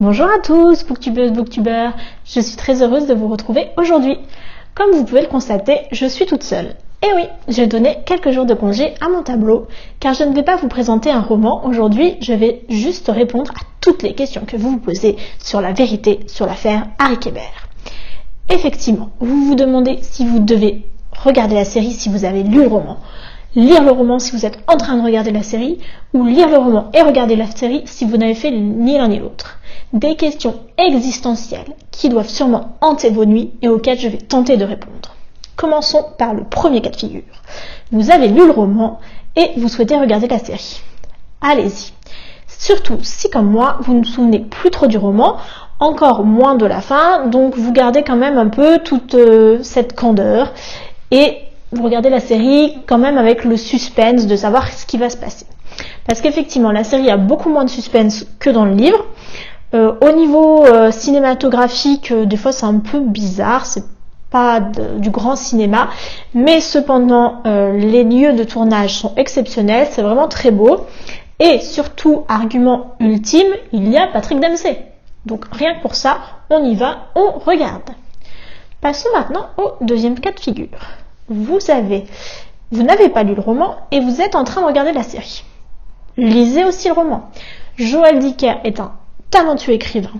Bonjour à tous, booktubeuses, booktubeurs, je suis très heureuse de vous retrouver aujourd'hui. Comme vous pouvez le constater, je suis toute seule. Et oui, j'ai donné quelques jours de congé à mon tableau, car je ne vais pas vous présenter un roman. Aujourd'hui, je vais juste répondre à toutes les questions que vous vous posez sur la vérité sur l'affaire Harry Kéber. Effectivement, vous vous demandez si vous devez regarder la série si vous avez lu le roman, lire le roman si vous êtes en train de regarder la série, ou lire le roman et regarder la série si vous n'avez fait ni l'un ni l'autre. Des questions existentielles qui doivent sûrement hanter vos nuits et auxquelles je vais tenter de répondre. Commençons par le premier cas de figure. Vous avez lu le roman et vous souhaitez regarder la série. Allez-y. Surtout si, comme moi, vous ne vous souvenez plus trop du roman, encore moins de la fin, donc vous gardez quand même un peu toute cette candeur et vous regardez la série quand même avec le suspense de savoir ce qui va se passer. Parce qu'effectivement, la série a beaucoup moins de suspense que dans le livre. Au niveau cinématographique, des fois c'est un peu bizarre, c'est pas du grand cinéma, mais cependant les lieux de tournage sont exceptionnels, c'est vraiment très beau. Et surtout, argument ultime, il y a Patrick Dempsey. Donc rien que pour ça, on y va, on regarde. Passons maintenant au deuxième cas de figure. Vous n'avez pas lu le roman et vous êtes en train de regarder la série. Lisez aussi le roman. Joël Dicker est un talentueux écrivain.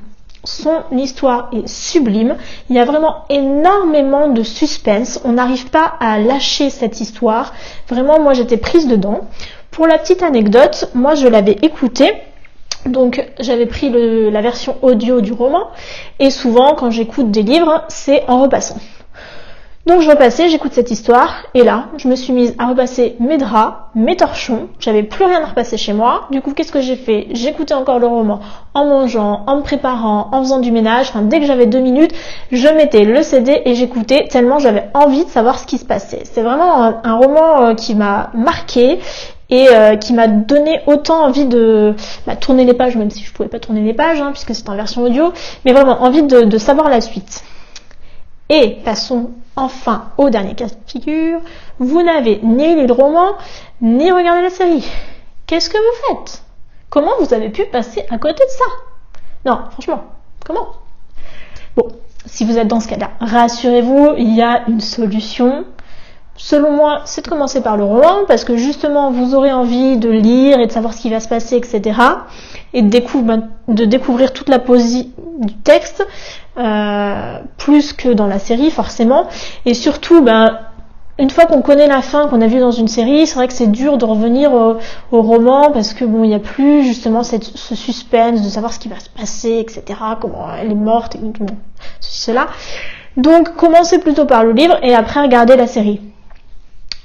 Son histoire est sublime. Il y a vraiment énormément de suspense. On n'arrive pas à lâcher cette histoire. Vraiment, moi, j'étais prise dedans. Pour la petite anecdote, moi, je l'avais écouté. Donc, j'avais pris la version audio du roman. Et souvent, quand j'écoute des livres, c'est en repassant. Donc je repassais, j'écoute cette histoire, et là, je me suis mise à repasser mes draps, mes torchons, j'avais plus rien à repasser chez moi, du coup qu'est-ce que j'ai fait? J'écoutais encore le roman en mangeant, en me préparant, en faisant du ménage, dès que j'avais 2 minutes, je mettais le CD et j'écoutais tellement j'avais envie de savoir ce qui se passait. C'est vraiment un roman qui m'a marqué et qui m'a donné autant envie de tourner les pages, même si je pouvais pas tourner les pages, puisque c'est en version audio, mais vraiment envie de savoir la suite. Et passons enfin au dernier cas de figure. Vous n'avez ni lu le roman, ni regardé la série. Qu'est-ce que vous faites? Comment vous avez pu passer à côté de ça? Non, franchement, comment? Bon, si vous êtes dans ce cas-là, rassurez-vous, il y a une solution. Selon moi, c'est de commencer par le roman, parce que justement, vous aurez envie de lire et de savoir ce qui va se passer, etc. Et de découvrir toute la poésie du texte, plus que dans la série, forcément. Et surtout, une fois qu'on connaît la fin, qu'on a vu dans une série, c'est vrai que c'est dur de revenir au roman, parce que il n'y a plus justement ce suspense de savoir ce qui va se passer, etc. Comment elle est morte, et cela. Donc, commencez plutôt par le livre, et après, regardez la série.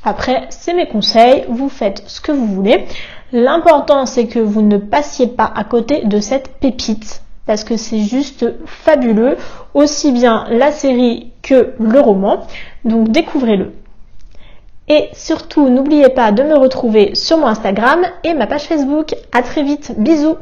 Après, c'est mes conseils, vous faites ce que vous voulez. L'important, c'est que vous ne passiez pas à côté de cette pépite, parce que c'est juste fabuleux, aussi bien la série que le roman. Donc, découvrez-le. Et surtout, n'oubliez pas de me retrouver sur mon Instagram et ma page Facebook. À très vite, bisous!